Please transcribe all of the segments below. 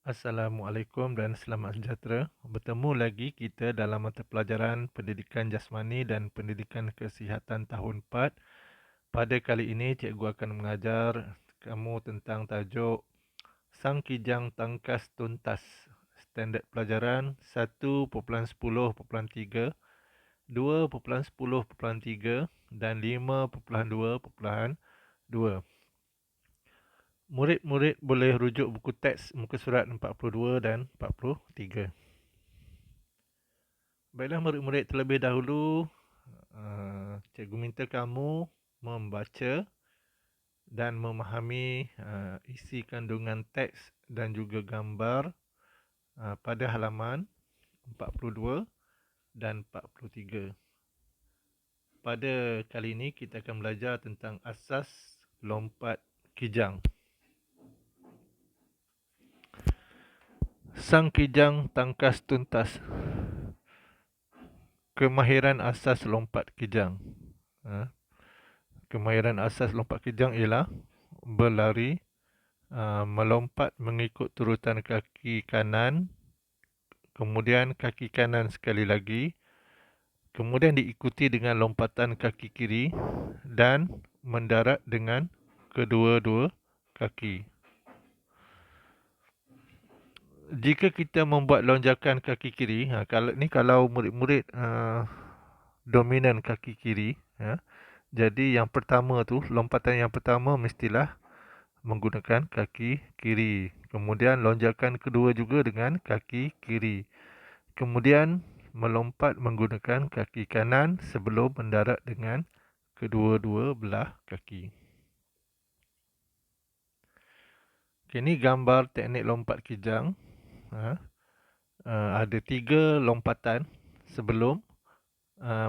Assalamualaikum dan selamat sejahtera. Bertemu lagi kita dalam mata pelajaran Pendidikan Jasmani dan Pendidikan Kesihatan tahun 4. Pada kali ini, cikgu akan mengajar kamu tentang tajuk Sang Kijang Tangkas Tuntas. Standard pelajaran 1.10.3, 2.10.3 dan 5.2.2. Murid-murid boleh rujuk buku teks muka surat 42 dan 43. Baiklah murid-murid, terlebih dahulu cikgu minta kamu membaca dan memahami isi kandungan teks dan juga gambar pada halaman 42 dan 43. Pada kali ini kita akan belajar tentang asas lompat kijang. Sang kijang tangkas tuntas. Kemahiran asas lompat kijang. Kemahiran asas lompat kijang ialah berlari, melompat mengikut turutan kaki kanan, kemudian kaki kanan sekali lagi, kemudian diikuti dengan lompatan kaki kiri dan mendarat dengan kedua-dua kaki. Jika kita membuat lonjakan kaki kiri, kalau murid-murid dominan kaki kiri, jadi yang pertama tu, lompatan yang pertama mestilah menggunakan kaki kiri. Kemudian lonjakan kedua juga dengan kaki kiri. Kemudian melompat menggunakan kaki kanan sebelum mendarat dengan kedua-dua belah kaki. Ini gambar teknik lompat kijang. Ada 3 lompatan sebelum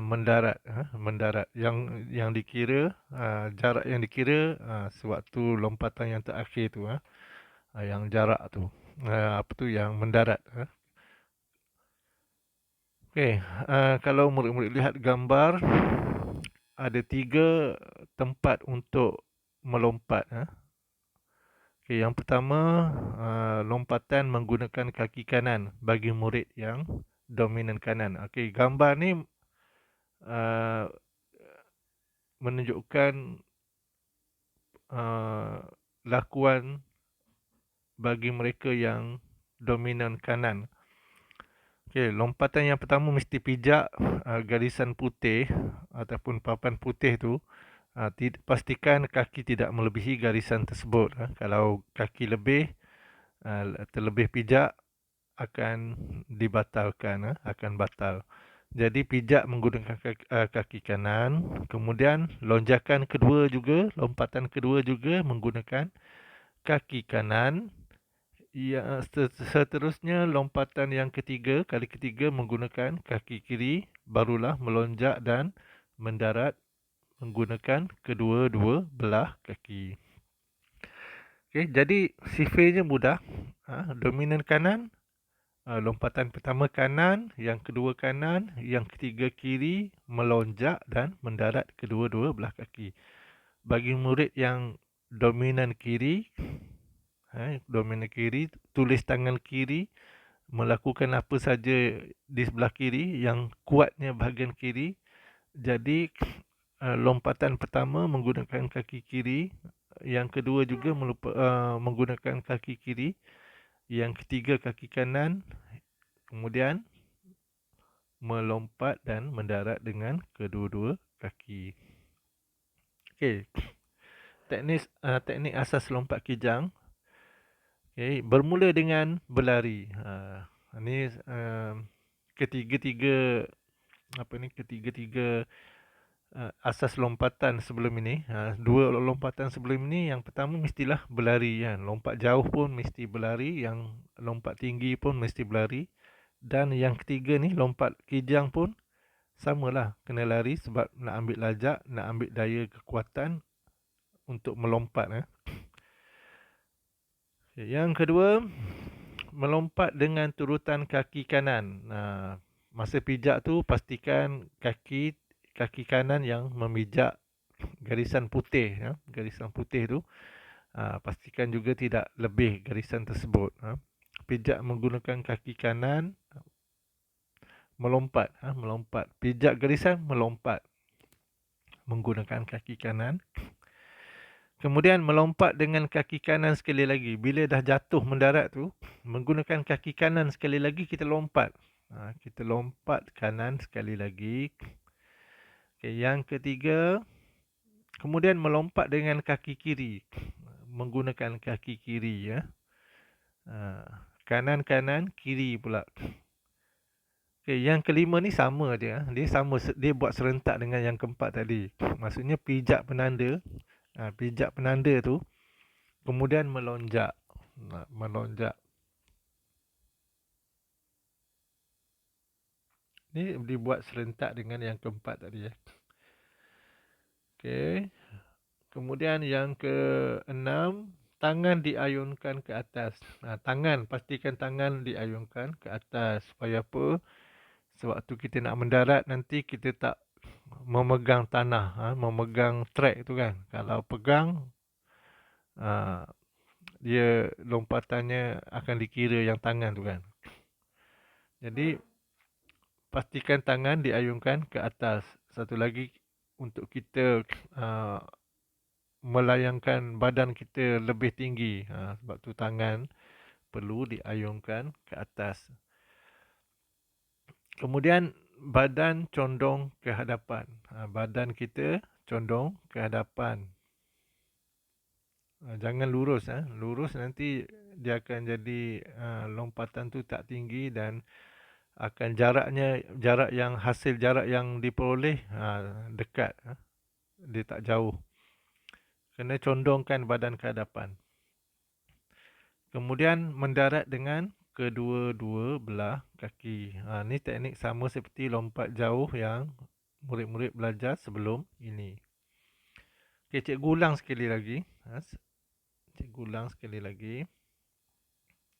mendarat. Yang dikira, jarak yang dikira sewaktu lompatan yang terakhir tu, yang jarak tu, yang mendarat. Okey, kalau murid-murid lihat gambar, ada 3 tempat untuk melompat. Okey, yang pertama, lompatan menggunakan kaki kanan bagi murid yang dominan kanan. Okey, gambar ni menunjukkan lakuan bagi mereka yang dominan kanan. Okey, lompatan yang pertama mesti pijak garisan putih ataupun papan putih tu. Pastikan kaki tidak melebihi garisan tersebut. Kalau kaki lebih, terlebih pijak, akan dibatalkan, akan batal. Jadi pijak menggunakan kaki kanan, kemudian lonjakan kedua juga, lompatan kedua juga menggunakan kaki kanan. Seterusnya lompatan yang ketiga, kali ketiga menggunakan kaki kiri, barulah melonjak dan mendarat menggunakan kedua-dua belah kaki. Okey, jadi sifirnya mudah. Dominan kanan, lompatan pertama kanan, yang kedua kanan, yang ketiga kiri, melonjak dan mendarat kedua-dua belah kaki. Bagi murid yang dominan kiri, tulis tangan kiri, melakukan apa saja di sebelah kiri, yang kuatnya bahagian kiri. Jadi lompatan pertama menggunakan kaki kiri, yang kedua juga menggunakan kaki kiri, yang ketiga kaki kanan, kemudian melompat dan mendarat dengan kedua-dua kaki. Okey, teknik asas lompat kijang. Okey, bermula dengan berlari. Ini ketiga-tiga asas lompatan sebelum ini. Dua lompatan sebelum ini, yang pertama mestilah berlari, kan. Lompat jauh pun mesti berlari, yang lompat tinggi pun mesti berlari. Dan yang ketiga ni, lompat kijang pun samalah, kena lari sebab nak ambil lajak, nak ambil daya kekuatan untuk melompat. Yang kedua, melompat dengan turutan kaki kanan. Masa pijak tu, pastikan kaki kanan yang memijak garisan putih. Garisan putih tu, pastikan juga tidak lebih garisan tersebut. Pijak menggunakan kaki kanan, melompat. Melompat. Pijak garisan, melompat menggunakan kaki kanan. Kemudian melompat dengan kaki kanan sekali lagi. Bila dah jatuh mendarat tu, menggunakan kaki kanan sekali lagi, kita lompat. Kita lompat kanan sekali lagi. Okay, yang ketiga, kemudian melompat dengan kaki kiri. Menggunakan kaki kiri. Kanan-kanan, kiri pula. Okay, yang kelima ni sama dia. Dia sama, dia buat serentak dengan yang keempat tadi. Maksudnya pijak penanda. Pijak penanda tu kemudian melonjak. Melonjak. Ni dibuat serentak dengan yang keempat tadi. Okey. Kemudian yang keenam, tangan diayunkan ke atas. Tangan, pastikan tangan diayunkan ke atas. Supaya apa? Sewaktu kita nak mendarat nanti kita tak memegang tanah, memegang track tu kan. Kalau pegang, dia lompatannya akan dikira yang tangan tu kan. Jadi pastikan tangan diayunkan ke atas. Satu lagi untuk kita melayangkan badan kita lebih tinggi. Sebab tu tangan perlu diayunkan ke atas. Kemudian badan condong ke hadapan. Badan kita condong ke hadapan. Jangan lurus. Lurus nanti dia akan jadi lompatan tu tak tinggi dan akan jarak yang diperoleh dekat. Dia tak jauh. Kena condongkan badan ke hadapan. Kemudian mendarat dengan kedua-dua belah kaki. Ni teknik sama seperti lompat jauh yang murid-murid belajar sebelum ini. Okay, cikgu ulang sekali lagi. Cikgu ulang sekali lagi.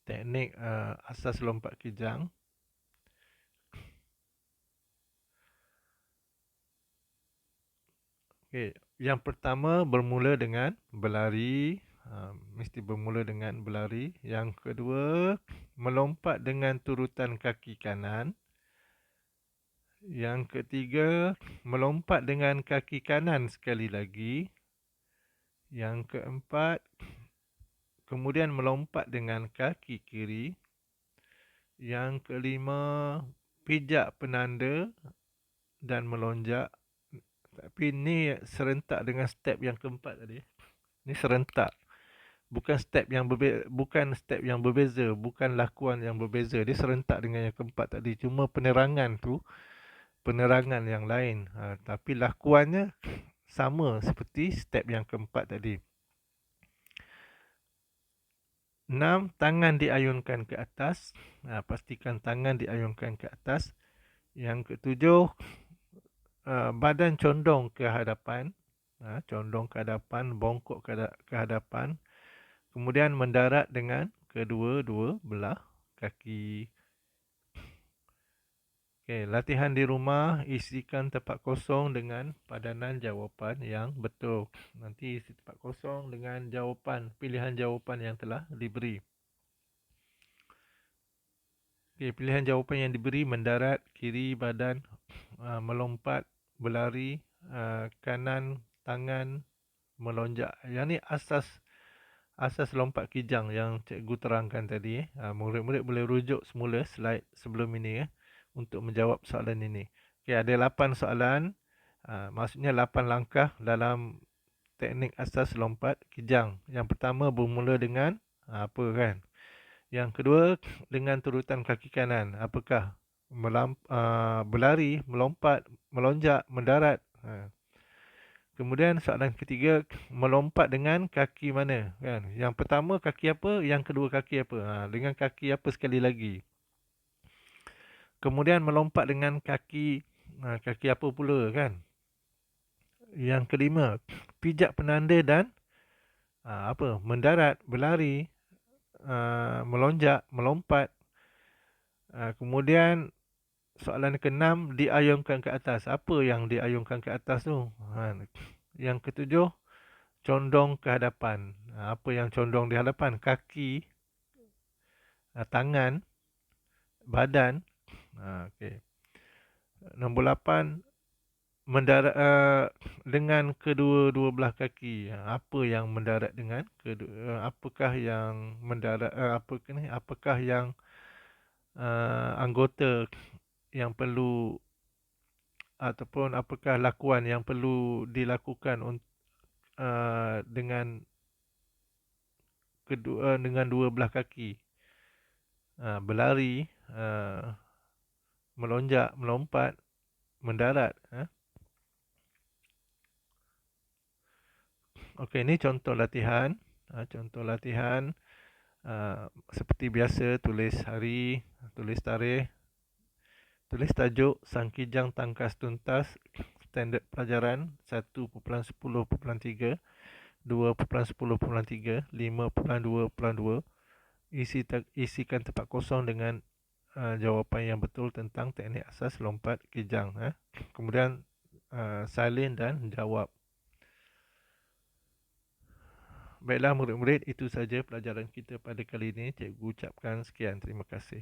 Teknik asas lompat kijang. Okay, yang pertama bermula dengan berlari. Mesti bermula dengan berlari. Yang kedua, melompat dengan turutan kaki kanan. Yang ketiga, melompat dengan kaki kanan sekali lagi. Yang keempat, kemudian melompat dengan kaki kiri. Yang kelima, pijak penanda dan melonjak. Tapi ni serentak dengan step yang keempat tadi. Ni serentak. Bukan step yang berbeza, bukan lakuan yang berbeza. Dia serentak dengan yang keempat tadi. Cuma penerangan tu penerangan yang lain. Tapi lakuannya sama seperti step yang keempat tadi. 6. Tangan diayunkan ke atas. Pastikan tangan diayunkan ke atas. Yang ketujuh, badan condong ke hadapan. Condong ke hadapan, bongkok ke hadapan. Kemudian mendarat dengan kedua-dua belah kaki. Okay, latihan di rumah, isikan tempat kosong dengan padanan jawapan yang betul. Nanti isi tempat kosong dengan jawapan, pilihan jawapan yang telah diberi. Okay, pilihan jawapan yang diberi: mendarat, kiri badan, melompat, berlari, kanan tangan, melonjak. Yang ni asas lompat kijang yang cikgu terangkan tadi. Murid-murid boleh rujuk semula slide sebelum ini untuk menjawab soalan ini. Okay, ada 8 soalan. Maksudnya 8 langkah dalam teknik asas lompat kijang. Yang pertama bermula dengan apa kan? Yang kedua dengan turutan kaki kanan. Apakah? Berlari, melompat, melonjak, mendarat. Kemudian soalan ketiga, melompat dengan kaki mana? Kan? Yang pertama kaki apa? Yang kedua kaki apa? Dengan kaki apa sekali lagi? Kemudian melompat dengan kaki apa pula kan? Yang kelima, pijak penanda dan mendarat, berlari, melonjak, melompat. Kemudian soalan keenam, diayunkan ke atas. Apa yang diayunkan ke atas tu? Yang ketujuh, condong ke hadapan. Apa yang condong di hadapan? Kaki tangan, badan. Okey. Nombor 8, mendarat dengan kedua-dua belah kaki. Apa yang mendarat dengan apakah yang mendarat apakah yang anggota yang perlu ataupun apakah lakuan yang perlu dilakukan dengan dengan dua belah kaki. Berlari, melonjak, melompat, mendarat. Okey, ini contoh latihan. Contoh latihan seperti biasa, tulis hari, tulis tarikh, tulis tajuk, Sang Kijang Tangkas Tuntas, standard pelajaran 1.10.3, 2.10.3, 5.2.2. Isikan tempat kosong dengan jawapan yang betul tentang teknik asas lompat kijang. Kemudian salin dan jawab. Baiklah murid-murid, itu saja pelajaran kita pada kali ini. Cikgu ucapkan sekian. Terima kasih.